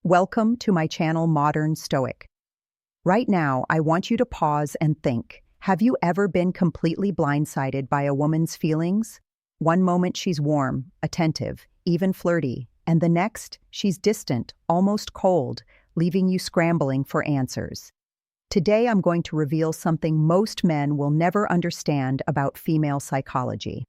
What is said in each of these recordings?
Welcome to my channel Modern Stoic. Right now, I want you to pause and think. Have you ever been completely blindsided by a woman's feelings? One moment she's warm, attentive, even flirty, and the next, she's distant, almost cold, leaving you scrambling for answers. Today I'm going to reveal something most men will never understand about female psychology.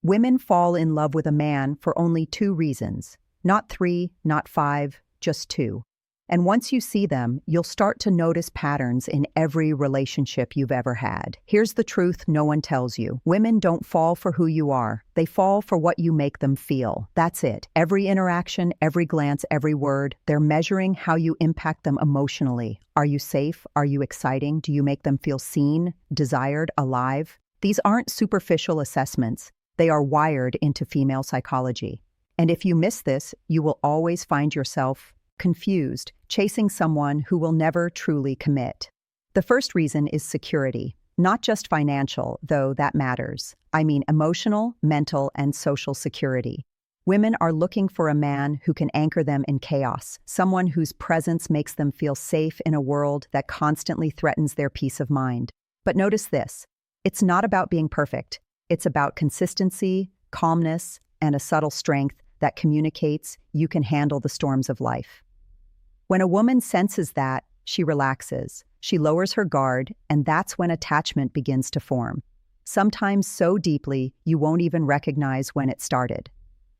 Women fall in love with a man for only two reasons. Not three, not five, just two. And once you see them, you'll start to notice patterns in every relationship you've ever had. Here's the truth no one tells you. Women don't fall for who you are. They fall for what you make them feel. That's it. Every interaction, every glance, every word, they're measuring how you impact them emotionally. Are you safe? Are you exciting? Do you make them feel seen, desired, alive? These aren't superficial assessments. They are wired into female psychology. And if you miss this, you will always find yourself confused, chasing someone who will never truly commit. The first reason is security, not just financial, though that matters. I mean emotional, mental, and social security. Women are looking for a man who can anchor them in chaos, someone whose presence makes them feel safe in a world that constantly threatens their peace of mind. But notice this, it's not about being perfect. It's about consistency, calmness, and a subtle strength that communicates you can handle the storms of life. When a woman senses that, she relaxes, she lowers her guard, and that's when attachment begins to form. Sometimes so deeply, you won't even recognize when it started.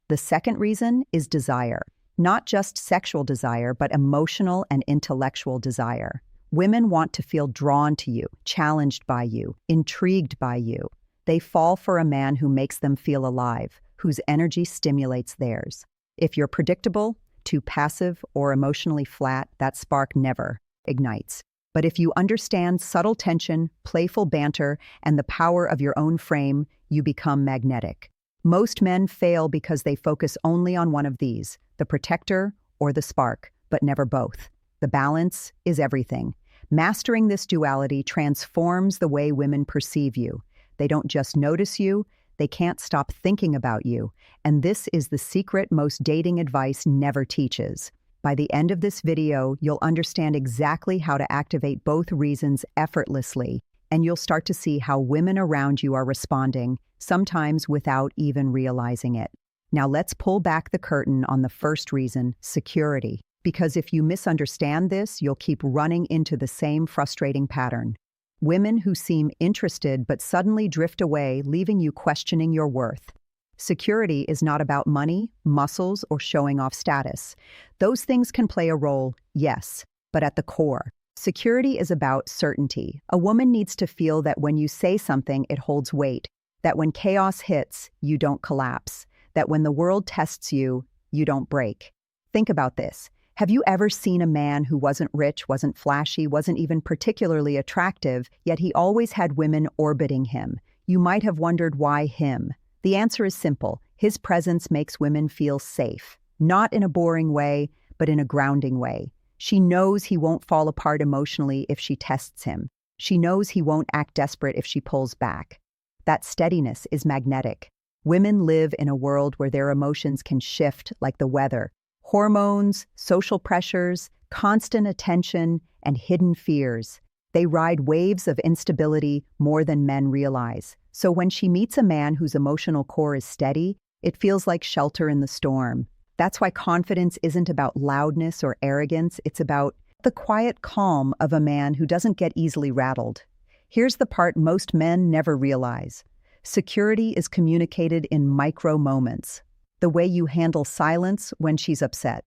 The second reason is desire. Not just sexual desire, but emotional and intellectual desire. Women want to feel drawn to you, challenged by you, intrigued by you. They fall for a man who makes them feel alive, whose energy stimulates theirs. If you're predictable, too passive, or emotionally flat, that spark never ignites. But if you understand subtle tension, playful banter, and the power of your own frame, you become magnetic. Most men fail because they focus only on one of these, the protector or the spark, but never both. The balance is everything. Mastering this duality transforms the way women perceive you. They don't just notice you, they can't stop thinking about you. And this is the secret most dating advice never teaches. By the end of this video, you'll understand exactly how to activate both reasons effortlessly, and you'll start to see how women around you are responding, sometimes without even realizing it. Now let's pull back the curtain on the first reason, security. Because if you misunderstand this, you'll keep running into the same frustrating pattern. Women who seem interested but suddenly drift away, leaving you questioning your worth. Security is not about money, muscles, or showing off status. Those things can play a role, yes, but at the core, security is about certainty. A woman needs to feel that when you say something, it holds weight, that when chaos hits, you don't collapse, that when the world tests you, you don't break. Think about this. Have you ever seen a man who wasn't rich, wasn't flashy, wasn't even particularly attractive, yet he always had women orbiting him? You might have wondered why him. The answer is simple. His presence makes women feel safe. Not in a boring way, but in a grounding way. She knows he won't fall apart emotionally if she tests him. She knows he won't act desperate if she pulls back. That steadiness is magnetic. Women live in a world where their emotions can shift like the weather. Hormones, social pressures, constant attention, and hidden fears. They ride waves of instability more than men realize. So when she meets a man whose emotional core is steady, it feels like shelter in the storm. That's why confidence isn't about loudness or arrogance, it's about the quiet calm of a man who doesn't get easily rattled. Here's the part most men never realize. Security is communicated in micro moments. The way you handle silence when she's upset.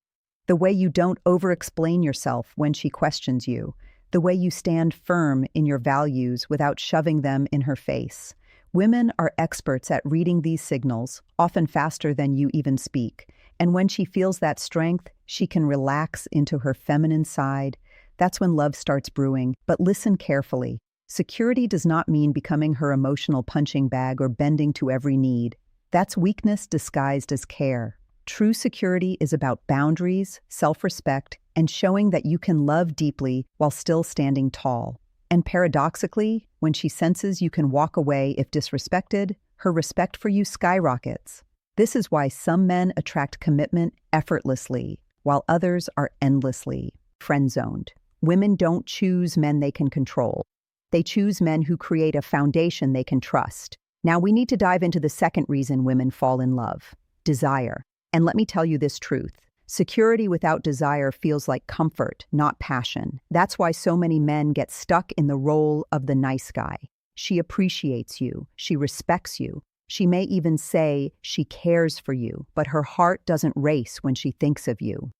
The way you don't over-explain yourself when she questions you. The way you stand firm in your values without shoving them in her face. Women are experts at reading these signals, often faster than you even speak. And when she feels that strength, she can relax into her feminine side. That's when love starts brewing. But listen carefully. Security does not mean becoming her emotional punching bag or bending to every need. That's weakness disguised as care. True security is about boundaries, self-respect, and showing that you can love deeply while still standing tall. And paradoxically, when she senses you can walk away if disrespected, her respect for you skyrockets. This is why some men attract commitment effortlessly. while others are endlessly friend-zoned. Women don't choose men they can control. They choose men who create a foundation they can trust. Now we need to dive into the second reason women fall in love: desire. And let me tell you this truth. Security without desire feels like comfort, not passion. That's why so many men get stuck in the role of the nice guy. She appreciates you. She respects you. She may even say she cares for you, but her heart doesn't race when she thinks of you.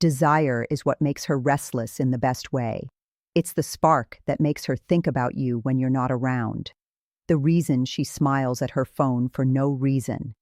Desire is what makes her restless in the best way. It's the spark that makes her think about you when you're not around. The reason she smiles at her phone for no reason.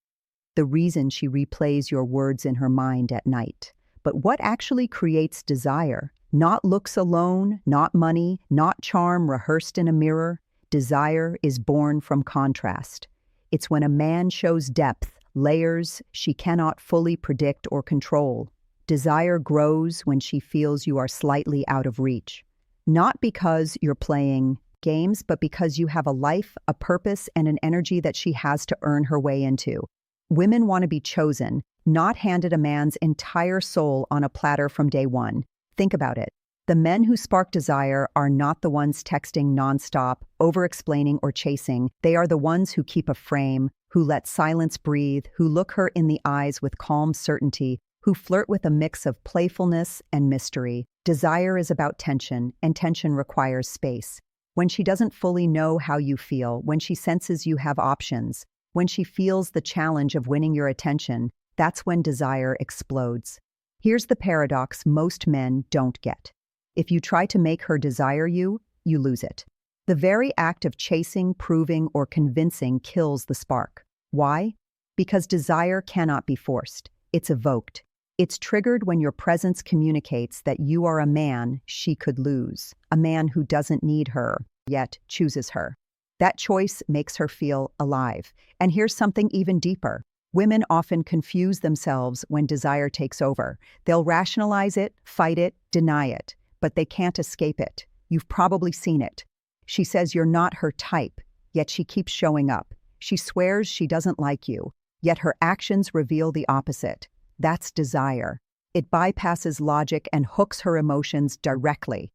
The reason she replays your words in her mind at night. But what actually creates desire? Not looks alone, not money, not charm rehearsed in a mirror. Desire is born from contrast. It's when a man shows depth, layers she cannot fully predict or control. Desire grows when she feels you are slightly out of reach. Not because you're playing games, but because you have a life, a purpose, and an energy that she has to earn her way into. Women want to be chosen, not handed a man's entire soul on a platter from day one. Think about it. The men who spark desire are not the ones texting nonstop, over-explaining or chasing. They are the ones who keep a frame, who let silence breathe, who look her in the eyes with calm certainty, who flirt with a mix of playfulness and mystery. Desire is about tension, and tension requires space. When she doesn't fully know how you feel, when she senses you have options, when she feels the challenge of winning your attention, that's when desire explodes. Here's the paradox most men don't get. If you try to make her desire you, you lose it. The very act of chasing, proving, or convincing kills the spark. Why? Because desire cannot be forced. It's evoked. It's triggered when your presence communicates that you are a man she could lose, a man who doesn't need her, yet chooses her. That choice makes her feel alive. And here's something even deeper. Women often confuse themselves when desire takes over. They'll rationalize it, fight it, deny it, but they can't escape it. You've probably seen it. She says you're not her type, yet she keeps showing up. She swears she doesn't like you, yet her actions reveal the opposite. That's desire. It bypasses logic and hooks her emotions directly.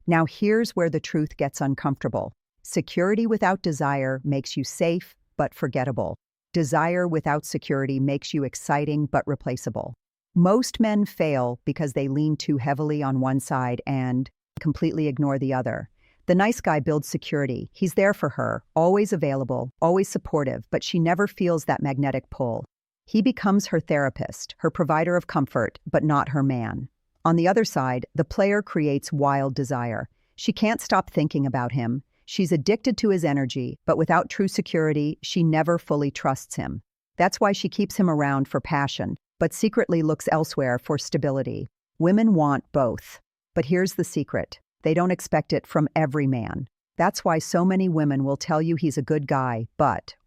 Now here's where the truth gets uncomfortable. Security without desire makes you safe but forgettable. Desire without security makes you exciting but replaceable. Most men fail because they lean too heavily on one side and completely ignore the other. The nice guy builds security. He's there for her, always available, always supportive, but she never feels that magnetic pull. He becomes her therapist, her provider of comfort, but not her man. On the other side, the player creates wild desire. She can't stop thinking about him. She's addicted to his energy, but without true security, she never fully trusts him. That's why she keeps him around for passion, but secretly looks elsewhere for stability. Women want both. But here's the secret. They don't expect it from every man. That's why so many women will tell you he's a good guy,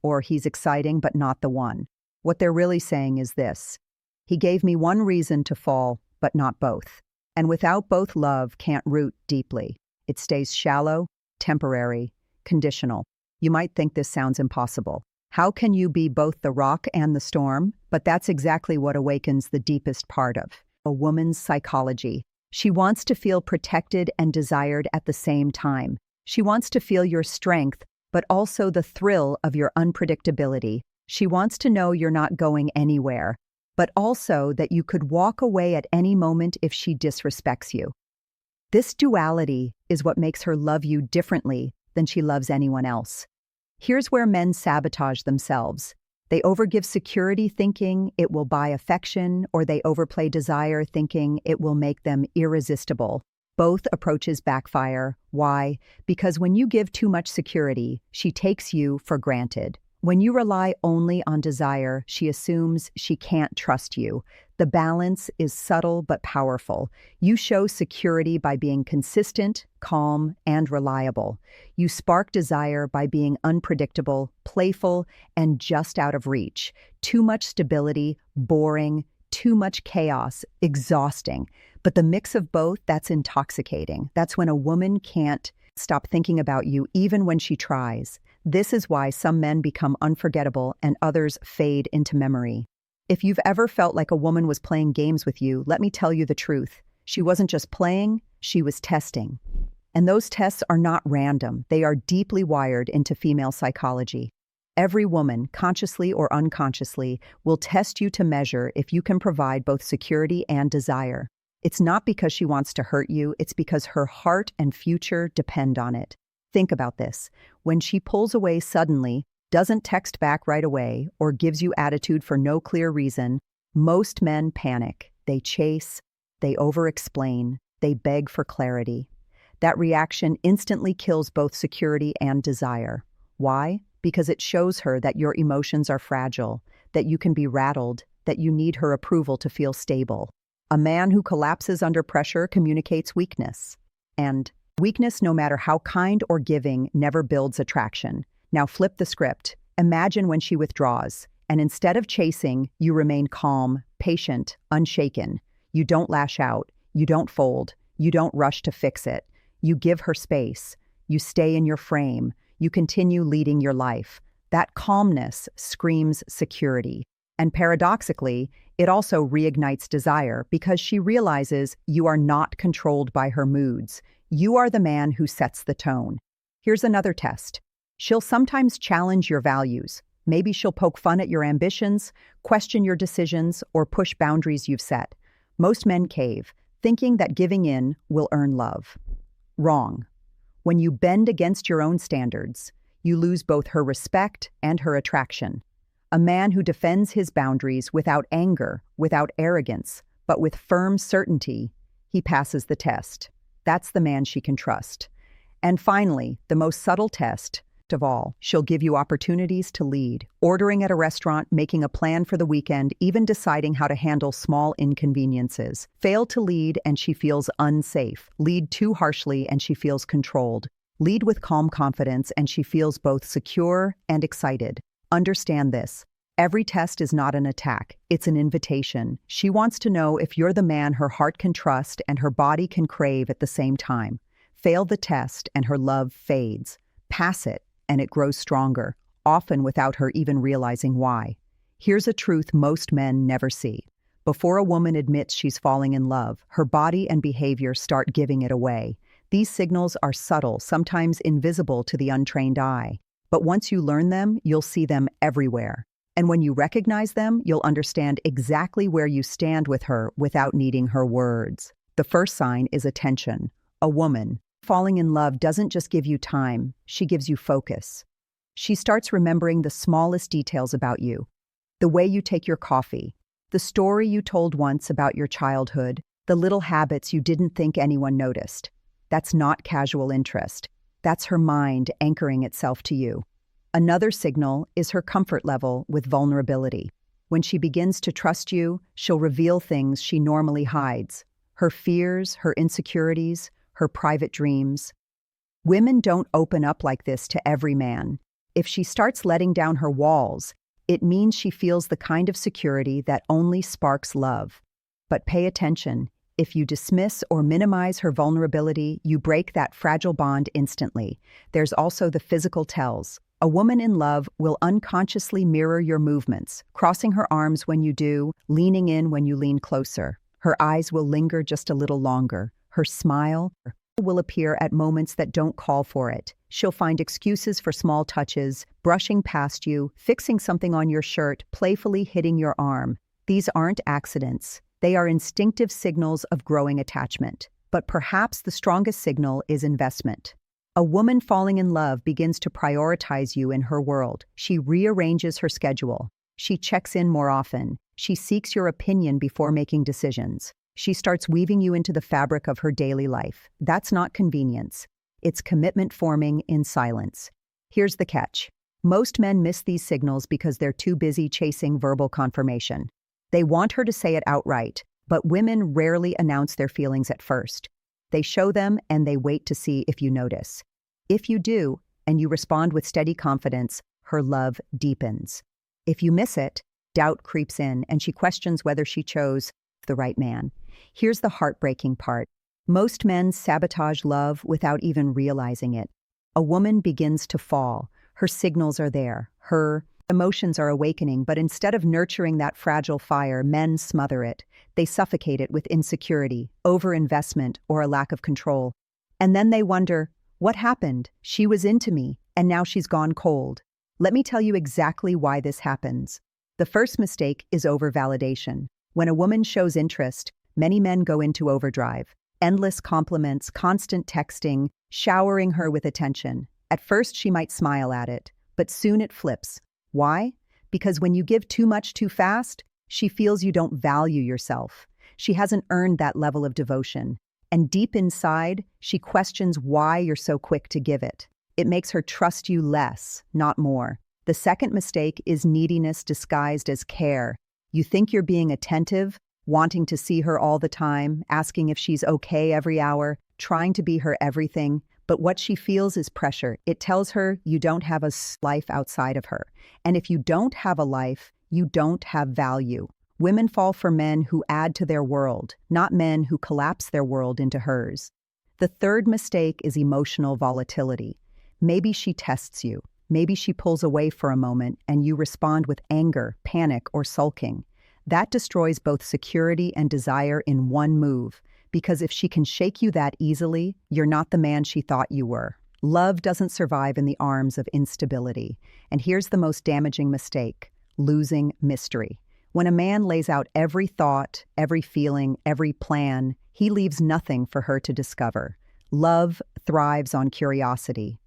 or he's exciting but not the one. What they're really saying is this: he gave me one reason to fall, but not both. And without both, love can't root deeply. It stays shallow, temporary, conditional. You might think this sounds impossible. How can you be both the rock and the storm? But that's exactly what awakens the deepest part of a woman's psychology. She wants to feel protected and desired at the same time. She wants to feel your strength, but also the thrill of your unpredictability. She wants to know you're not going anywhere, but also that you could walk away at any moment if she disrespects you. This duality is what makes her love you differently than she loves anyone else. Here's where men sabotage themselves. They overgive security thinking it will buy affection, or they overplay desire thinking it will make them irresistible. Both approaches backfire. Why? Because when you give too much security, she takes you for granted. When you rely only on desire, she assumes she can't trust you. The balance is subtle but powerful. You show security by being consistent, calm, and reliable. You spark desire by being unpredictable, playful, and just out of reach. Too much stability, boring. Too much chaos, exhausting. But the mix of both, that's intoxicating. That's when a woman can't stop thinking about you even when she tries. This is why some men become unforgettable and others fade into memory. If you've ever felt like a woman was playing games with you, let me tell you the truth. She wasn't just playing, she was testing. And those tests are not random, they are deeply wired into female psychology. Every woman, consciously or unconsciously, will test you to measure if you can provide both security and desire. It's not because she wants to hurt you, it's because her heart and future depend on it. Think about this. When she pulls away suddenly, doesn't text back right away, or gives you attitude for no clear reason, most men panic. They chase, they over-explain, they beg for clarity. That reaction instantly kills both security and desire. Why? Because it shows her that your emotions are fragile, that you can be rattled, that you need her approval to feel stable. A man who collapses under pressure communicates weakness. And weakness, no matter how kind or giving, never builds attraction. Now flip the script. Imagine when she withdraws, and instead of chasing, you remain calm, patient, unshaken. You don't lash out, you don't fold, you don't rush to fix it. You give her space. You stay in your frame. You continue leading your life. That calmness screams security. And paradoxically, it also reignites desire because she realizes you are not controlled by her moods. You are the man who sets the tone. Here's another test. She'll sometimes challenge your values. Maybe she'll poke fun at your ambitions, question your decisions, or push boundaries you've set. Most men cave, thinking that giving in will earn love. Wrong. When you bend against your own standards, you lose both her respect and her attraction. A man who defends his boundaries without anger, without arrogance, but with firm certainty, he passes the test. That's the man she can trust. And finally, the most subtle test of all, she'll give you opportunities to lead, ordering at a restaurant, making a plan for the weekend, even deciding how to handle small inconveniences. Fail to lead and she feels unsafe. Lead too harshly and she feels controlled. Lead with calm confidence and she feels both secure and excited. Understand this. Every test is not an attack, it's an invitation. She wants to know if you're the man her heart can trust and her body can crave at the same time. Fail the test and her love fades. Pass it and it grows stronger, often without her even realizing why. Here's a truth most men never see. Before a woman admits she's falling in love, her body and behavior start giving it away. These signals are subtle, sometimes invisible to the untrained eye. But once you learn them, you'll see them everywhere. And when you recognize them, you'll understand exactly where you stand with her without needing her words. The first sign is attention. A woman falling in love doesn't just give you time, she gives you focus. She starts remembering the smallest details about you. The way you take your coffee, the story you told once about your childhood, the little habits you didn't think anyone noticed. That's not casual interest. That's her mind anchoring itself to you. Another signal is her comfort level with vulnerability. When she begins to trust you, she'll reveal things she normally hides. Her fears, her insecurities, her private dreams. Women don't open up like this to every man. If she starts letting down her walls, it means she feels the kind of security that only sparks love. But pay attention. If you dismiss or minimize her vulnerability, you break that fragile bond instantly. There's also the physical tells. A woman in love will unconsciously mirror your movements, crossing her arms when you do, leaning in when you lean closer. Her eyes will linger just a little longer. Her smile will appear at moments that don't call for it. She'll find excuses for small touches, brushing past you, fixing something on your shirt, playfully hitting your arm. These aren't accidents. They are instinctive signals of growing attachment. But perhaps the strongest signal is investment. A woman falling in love begins to prioritize you in her world. She rearranges her schedule. She checks in more often. She seeks your opinion before making decisions. She starts weaving you into the fabric of her daily life. That's not convenience. It's commitment forming in silence. Here's the catch. Most men miss these signals because they're too busy chasing verbal confirmation. They want her to say it outright, but women rarely announce their feelings at first. They show them and they wait to see if you notice. If you do, and you respond with steady confidence, her love deepens. If you miss it, doubt creeps in and she questions whether she chose the right man. Here's the heartbreaking part. Most men sabotage love without even realizing it. A woman begins to fall. Her signals are there. Her Emotions are awakening, but instead of nurturing that fragile fire, men smother it. They suffocate it with insecurity, overinvestment, or a lack of control. And then they wonder, what happened? She was into me, and now she's gone cold. Let me tell you exactly why this happens. The first mistake is overvalidation. When a woman shows interest, many men go into overdrive. Endless compliments, constant texting, showering her with attention. At first, she might smile at it, but soon it flips. Why? Because when you give too much too fast, she feels you don't value yourself. She hasn't earned that level of devotion. And deep inside, she questions why you're so quick to give it. It makes her trust you less, not more. The second mistake is neediness disguised as care. You think you're being attentive, wanting to see her all the time, asking if she's okay every hour, trying to be her everything. But what she feels is pressure. It tells her you don't have a life outside of her. And if you don't have a life, you don't have value. Women fall for men who add to their world, not men who collapse their world into hers. The third mistake is emotional volatility. Maybe she tests you. Maybe she pulls away for a moment and you respond with anger, panic, or sulking. That destroys both security and desire in one move. Because if she can shake you that easily, you're not the man she thought you were. Love doesn't survive in the arms of instability. And here's the most damaging mistake: losing mystery. When a man lays out every thought, every feeling, every plan, he leaves nothing for her to discover. Love thrives on curiosity.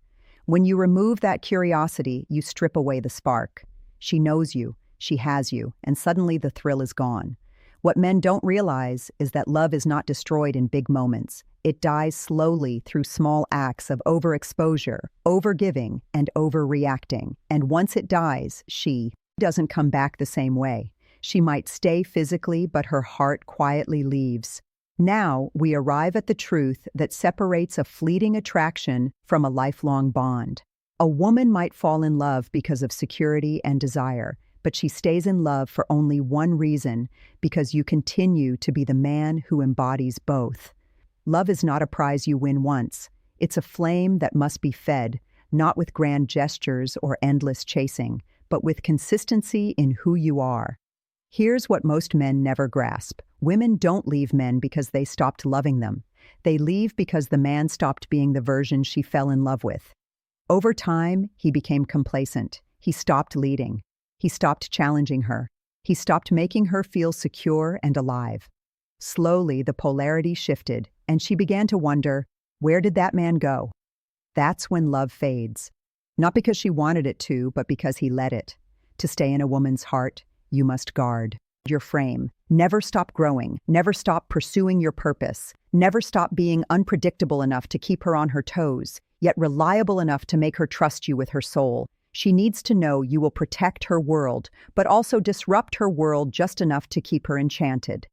When you remove that curiosity, you strip away the spark. She knows you, she has you, and suddenly the thrill is gone. What men don't realize is that love is not destroyed in big moments. It dies slowly through small acts of overexposure, overgiving, and overreacting. And once it dies, she doesn't come back the same way. She might stay physically, but her heart quietly leaves. Now we arrive at the truth that separates a fleeting attraction from a lifelong bond. A woman might fall in love because of security and desire, but she stays in love for only one reason: because you continue to be the man who embodies both. Love is not a prize you win once. It's a flame that must be fed, not with grand gestures or endless chasing, but with consistency in who you are. Here's what most men never grasp. Women don't leave men because they stopped loving them. They leave because the man stopped being the version she fell in love with. Over time, he became complacent. He stopped leading. He stopped challenging her. He stopped making her feel secure and alive. Slowly, the polarity shifted, and she began to wonder, where did that man go? That's when love fades. Not because she wanted it to, but because he let it. To stay in a woman's heart, you must guard your frame. Never stop growing. Never stop pursuing your purpose. Never stop being unpredictable enough to keep her on her toes, yet reliable enough to make her trust you with her soul. She needs to know you will protect her world, but also disrupt her world just enough to keep her enchanted.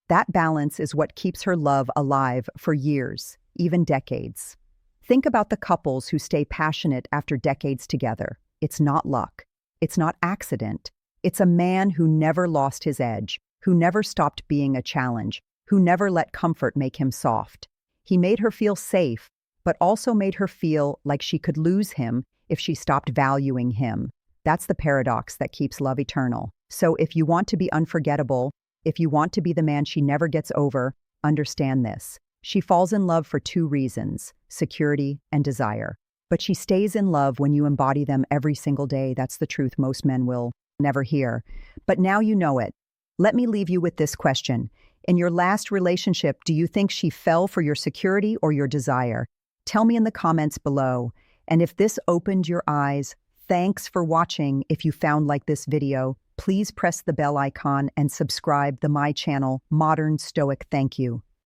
That balance is what keeps her love alive for years, even decades. Think about the couples who stay passionate after decades together. It's not luck. It's not accident. It's a man who never lost his edge, who never stopped being a challenge, who never let comfort make him soft. He made her feel safe, but also made her feel like she could lose him if she stopped valuing him. That's the paradox that keeps love eternal. So if you want to be unforgettable, if you want to be the man she never gets over, understand this. She falls in love for two reasons: security and desire. But she stays in love when you embody them every single day. That's the truth most men will never hear. But now you know it. Let me leave you with this question. In your last relationship, do you think she fell for your security or your desire? Tell me in the comments below. And if this opened your eyes, thanks for watching. If you found like this video, please press the bell icon and subscribe to my channel, Modern Stoic. Thank you.